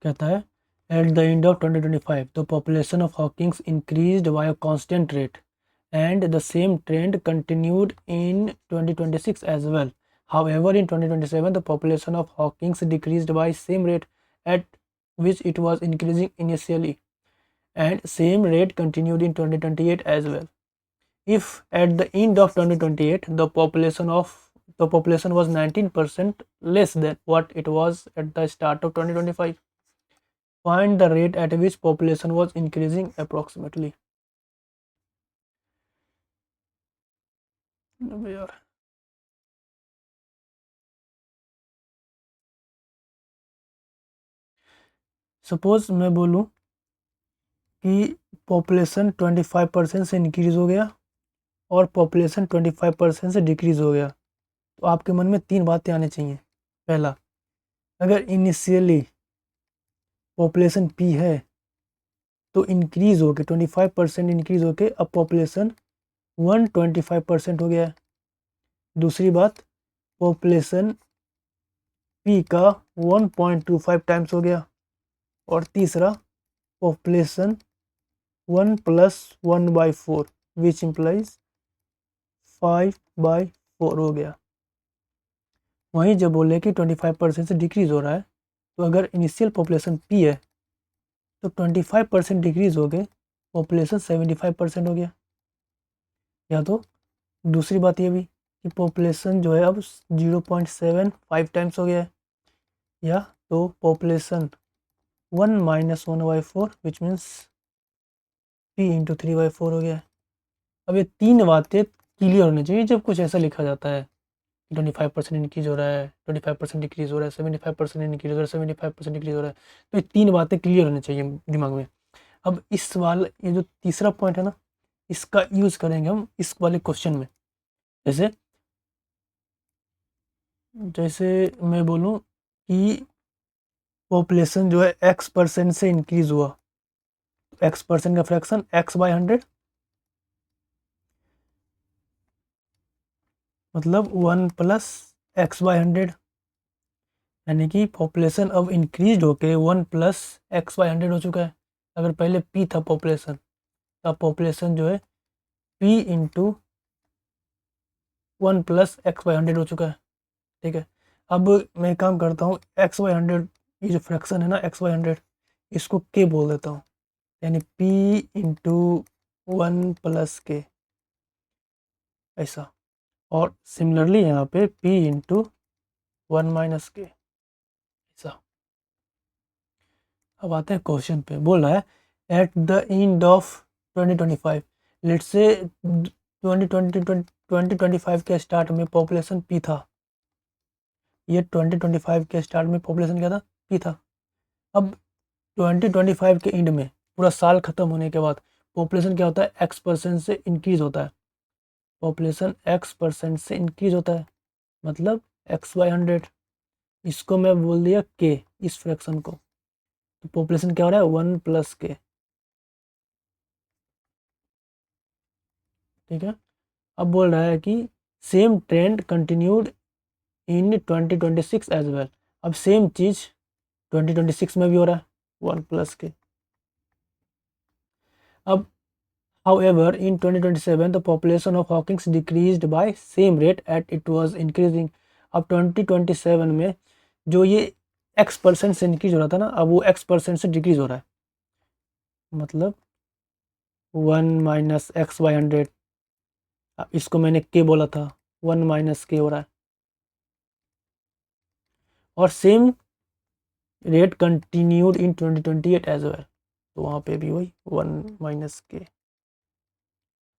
कहता है at the end of 2025 the population of Hawkins increased by a constant rate and the same trend continued in 2026 as well. However, in 2027 the population of Hawkins decreased by same rate at which it was increasing initially, and same rate continued in 2028 as well. If at the end of 2028 the population was 19% less than what it was at the start of 2025, find the rate at which population was increasing approximately. अबे यार, suppose मैं बोलूं कि population 25% से increase हो गया और population 25% से डिक्रीज हो गया, तो आपके मन में तीन बातें आनी चाहिए। पहला, अगर इनिशियली पॉपुलेशन पी है तो इंक्रीज होके 25% इंक्रीज होके अब पॉपुलेशन 125% हो गया है। दूसरी बात, पॉपुलेशन पी का 1.25 टाइम्स हो गया। और तीसरा, पॉपुलेशन 1 + 1/4 विच इम्प्लाइज 5/4 हो गया। वहीं जब बोले कि 25% से डिक्रीज हो रहा है, तो अगर इनिशियल पॉपुलेशन पी है तो 25% डिक्रीज हो गए, पॉपुलेशन 75% हो गया। या तो दूसरी बात ये भी कि पॉपुलेशन जो है अब 0.75 टाइम्स हो गया है, या तो पॉपुलेशन 1 - 1/4 विच मीन्स पी × 3/4 हो गया है। अब ये तीन बातें क्लियर होनी चाहिए जब कुछ ऐसा लिखा जाता है। 25% इंक्रीज हो रहा है, 25% डिक्रीज हो रहा है, 75% इंक्रीज हो रहा है, 75% डिक्रीज हो रहा है, तो ये तीन बातें क्लियर होनी चाहिए दिमाग में। अब इस वाला ये जो तीसरा पॉइंट है ना, इसका यूज करेंगे हम इस वाले क्वेश्चन में। जैसे जैसे मैं बोलूं कि पॉपुलेशन जो है x% से इंक्रीज हुआ, x% का फ्रैक्शन x/100 मतलब 1 + x/100, यानी कि पॉपुलेशन अब इंक्रीज होके 1 + x/100 हो चुका है। अगर पहले p था पॉपुलेशन, तो पॉपुलेशन जो है p × 1 + x/100 हो चुका है। ठीक है, अब मैं काम करता हूँ x/100, ये जो फ्रैक्शन है ना x/100, इसको k बोल देता हूँ, यानी p × 1 + k, ऐसा। और सिमिलरली यहाँ पे p × 1 - k, ऐसा। अब आते हैं क्वेश्चन पे। बोल रहा है at the end of 2025, let's say 2025 के स्टार्ट में पॉपुलेशन p था। ये 2025 के स्टार्ट में पॉपुलेशन क्या था? p था। अब 2025 के एंड में पूरा साल खत्म होने के बाद पॉपुलेशन क्या होता है? x% से इंक्रीज होता है। पॉपुलेशन x% से इंक्रीज होता है, मतलब x/100। इसको मैं बोल दिया k, इस फ्रैक्शन को। तो पॉपुलेशन क्या हो रहा है? 1 + k। ठीक है, अब बोल रहा है कि same trend continued in 2026 as well. अब सेम चीज 2026 में भी हो रहा है, 1 + k। अब however in 2027 the population of Hawkins decreased by same rate at it was increasing। अब 2027 में जो ये x% से इंक्रीज हो रहा था ना, अब वो x% से डिक्रीज हो रहा है, मतलब 1 - x/100। इसको मैंने k बोला था, 1 - k हो रहा है। और same rate continued in 2028 as well, तो वहाँ पे भी वही 1 - k।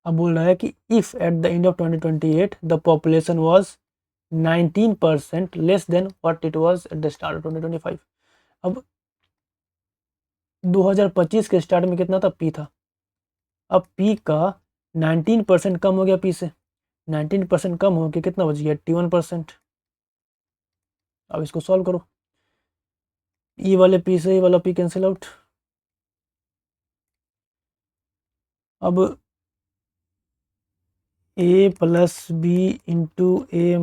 अब बोल रहा है कि if at the end of 2028 the population was 19% less than what it was at the start of 2025। अब 2025 के स्टार्ट में कितना था? p था। अब p का 19% कम हो गया p से, 19% कम हो के कितना बच गया? 81%। अब इसको सॉल्व करो, e वाले p से e वाला p कैंसिल आउट। अब a + b × a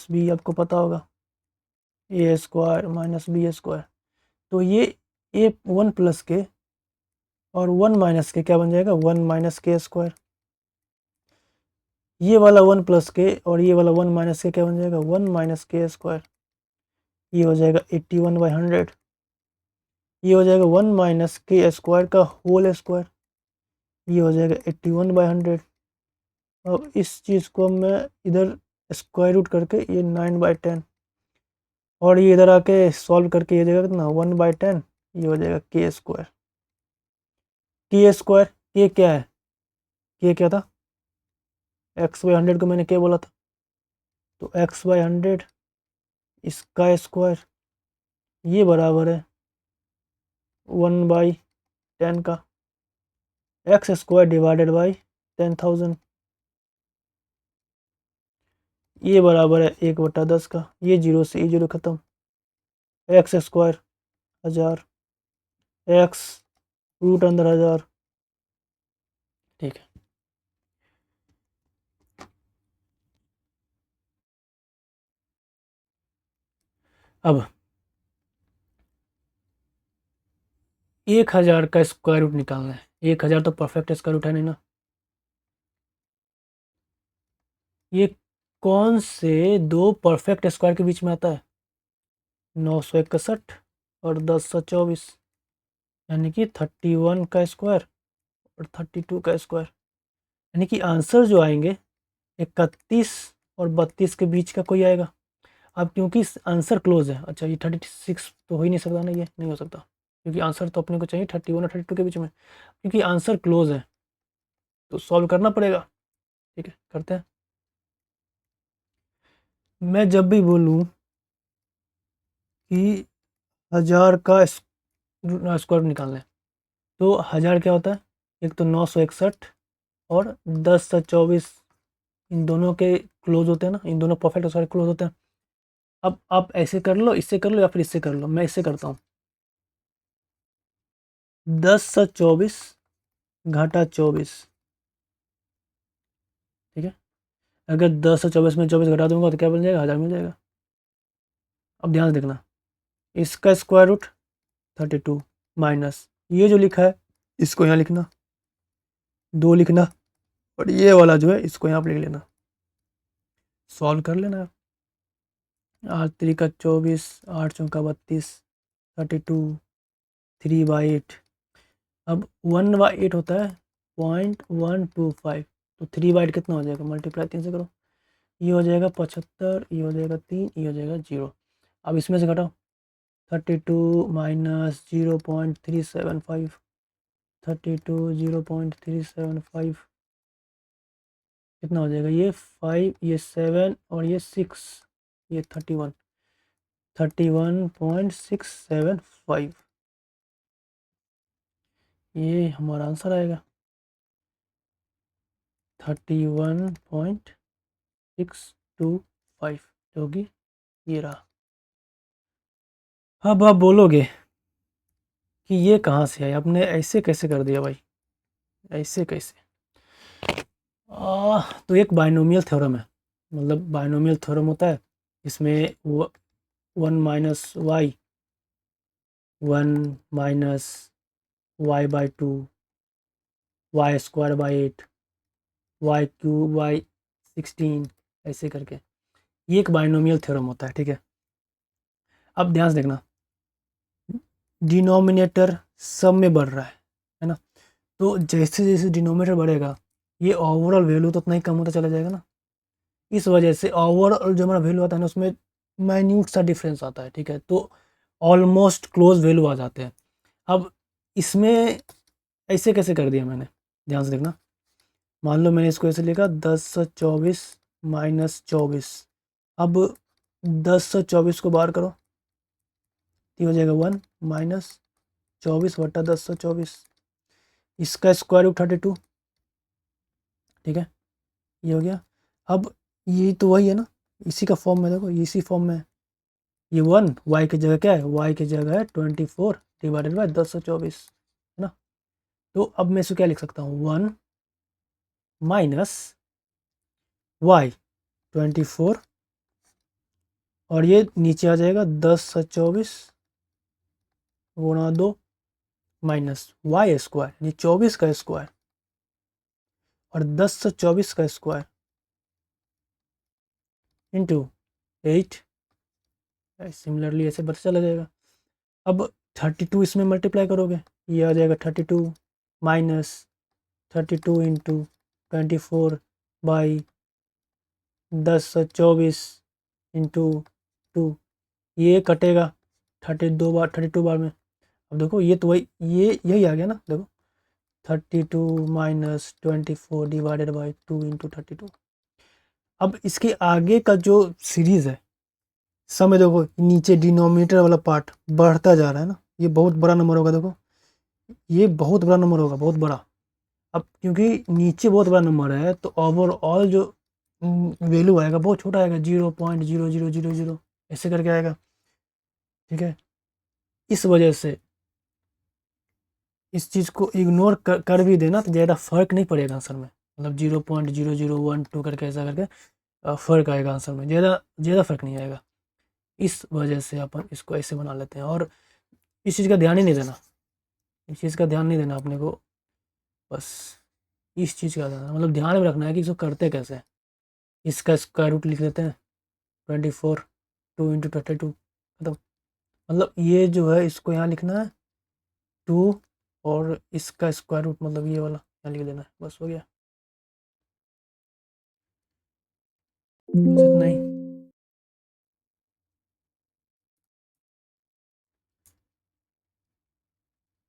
- b आपको पता होगा, a² - b²। तो ये ए 1 प्लस के और 1 माइनस के क्या बन जाएगा 1 माइनस के स्क्वायर। ये वाला 1 प्लस के और ये वाला 1 माइनस के क्या बन जाएगा 1 माइनस के स्क्वायर। ये हो जाएगा 81/100। ये हो जाएगा 1 माइनस के स्क्वायर का होल स्क्वायर। ये हो जाएगा 81/100। अब इस चीज़ को मैं इधर स्क्वायर रूट करके ये 9/10 और ये इधर आके सॉल्व करके ये जाएगा कितना 1/10। ये हो जाएगा के स्क्वायर। के स्क्वायर के क्या है के क्या था x/100 को मैंने क्या बोला था तो x/100 इसका स्क्वायर ये बराबर है 1/10 का एक्स स्क्वायर डिवाइडेड बाई 10,000। ये बराबर है 1/10 का। ये जीरो से ये जीरो खत्म। एक्स स्क्वायर 1000 एक्स रूट अंदर 1000। ठीक है अब 1000 का स्क्वायर रूट निकालना है। 1000 तो परफेक्ट स्क्वायर रूट है नहीं ना। ये कौन से दो परफेक्ट स्क्वायर के बीच में आता है 961 और 1024 यानी कि 31 का स्क्वायर और 32 का स्क्वायर यानी कि आंसर जो आएंगे 31 और 32 के बीच का कोई आएगा। अब क्योंकि आंसर क्लोज है अच्छा ये 36 तो हो ही नहीं सकता ना ये नहीं हो सकता क्योंकि आंसर तो अपने को चाहिए 31 और 32 के बीच में क्योंकि आंसर क्लोज है तो सॉल्व करना पड़ेगा। ठीक है करते हैं। मैं जब भी बोलूँ कि 1000 का स्क्वायर निकालना है तो 1000 क्या होता है एक तो 961 और 1024 इन दोनों के क्लोज होते हैं ना इन दोनों परफेक्ट स्क्वायर क्लोज होते हैं। अब आप ऐसे कर लो इससे कर लो या फिर इससे कर लो। मैं इससे करता हूँ 10/24 घाटा 24। ठीक है अगर 10/24 में 24 घटा दूंगा तो क्या बन जाएगा 1000 मिल जाएगा। अब ध्यान से देखना इसका स्क्वायर रूट 32 माइनस ये जो लिखा है इसको यहाँ लिखना 2 लिखना और ये वाला जो है इसको यहाँ पर लिख लेना सॉल्व कर लेना। 8 का 24 8 चौका 32 32 3/8। अब 1/8 होता है 0.125 तो 3/8 कितना हो जाएगा मल्टीप्लाई 3 से करो। ये हो जाएगा 75 ये हो जाएगा 3 ये हो जाएगा 0। अब इसमें से घटाओ 32 माइनस 0.375 32 0.375 कितना हो जाएगा ये 5 ये 7 और ये 6 ये 31 31.675 ये हमारा आंसर आएगा 31.625 जो कि ये रहा। अब आप बोलोगे कि ये कहाँ से आया आपने ऐसे कैसे कर दिया भाई ऐसे कैसे। तो एक बाइनोमियल थ्योरम है मतलब बाइनोमियल थ्योरम होता है इसमें 1 minus y 1 minus y/2 y square by 8 y cube by 16 ऐसे करके ये एक बाइनोमियल थ्योरम होता है। ठीक है अब ध्यान से देखना डिनोमिनेटर सब में बढ़ रहा है ना तो जैसे जैसे डिनोमिनेटर बढ़ेगा ये ओवरऑल वैल्यू तो उतना ही कम होता चला जाएगा ना। इस वजह से ओवरऑल जो हमारा वैल्यू आता है ना उसमें माइन्यूट सा डिफरेंस आता है। ठीक है तो ऑलमोस्ट क्लोज वैल्यू आ जाते हैं। अब इसमें ऐसे कैसे कर दिया मैंने ध्यान से देखना मान लो मैंने इसको ऐसे लिखा 10/24 माइनस 24। अब 10/24 को बाहर करो तो हो जाएगा 1 माइनस 24/10/24 इसका स्क्वायर रूट 32। ठीक है ये हो गया। अब ये तो वही है ना इसी का फॉर्म में देखो इसी फॉर्म में ये 1 वाई की जगह क्या है वाई की जगह है 24 डिवाइडेड बाई 10/24 है ना। तो अब मैं इसको क्या लिख सकता हूँ 1 माइनस वाई 24 और ये नीचे आ जाएगा 10/24 गुणा 2 माइनस वाई स्क्वायर यानी 24 का स्क्वायर और 10/24 का स्क्वायर इंटू 8। सिमिलरली ऐसे बढ़ता चला जाएगा। अब 32 इसमें मल्टीप्लाई करोगे, ये आ जाएगा 32 माइनस 32 इंटू 24/10/24 इंटू 2। ये कटेगा 32 बार में। अब देखो ये तो वही ये यही आ गया ना, देखो 32 माइनस 24 डिवाइडेड बाई 2 इंटू 32। अब इसके आगे का जो सीरीज़ है समय, देखो नीचे डिनोमिनेटर वाला पार्ट बढ़ता जा रहा है ना, ये बहुत बड़ा नंबर होगा। देखो ये बहुत बड़ा नंबर होगा, बहुत बड़ा। अब क्योंकि नीचे बहुत बड़ा नंबर है तो ओवरऑल जो वैल्यू आएगा बहुत छोटा आएगा, 0.0000 ऐसे करके आएगा। ठीक है, इस वजह से इस चीज़ को इग्नोर कर भी देना तो ज़्यादा फर्क नहीं पड़ेगा आंसर में, मतलब 0.0012 करके ऐसा करके फ़र्क आएगा आंसर में, ज़्यादा ज़्यादा फर्क नहीं आएगा। इस वजह से अपन इसको ऐसे बना लेते हैं और इस चीज़ का ध्यान ही नहीं देना, इस चीज़ का ध्यान नहीं देना अपने को, बस इस चीज़ का ध्यान मतलब ध्यान में रखना है कि इसको करते कैसे हैं। इसका स्क्वायर रूट लिख लेते हैं 24 2 इंटू 32 खत्म। मतलब ये जो है इसको यहाँ लिखना है 2 और इसका स्क्वायर रूट मतलब ये वाला यहाँ लिख देना है, बस हो गया। इतना ही।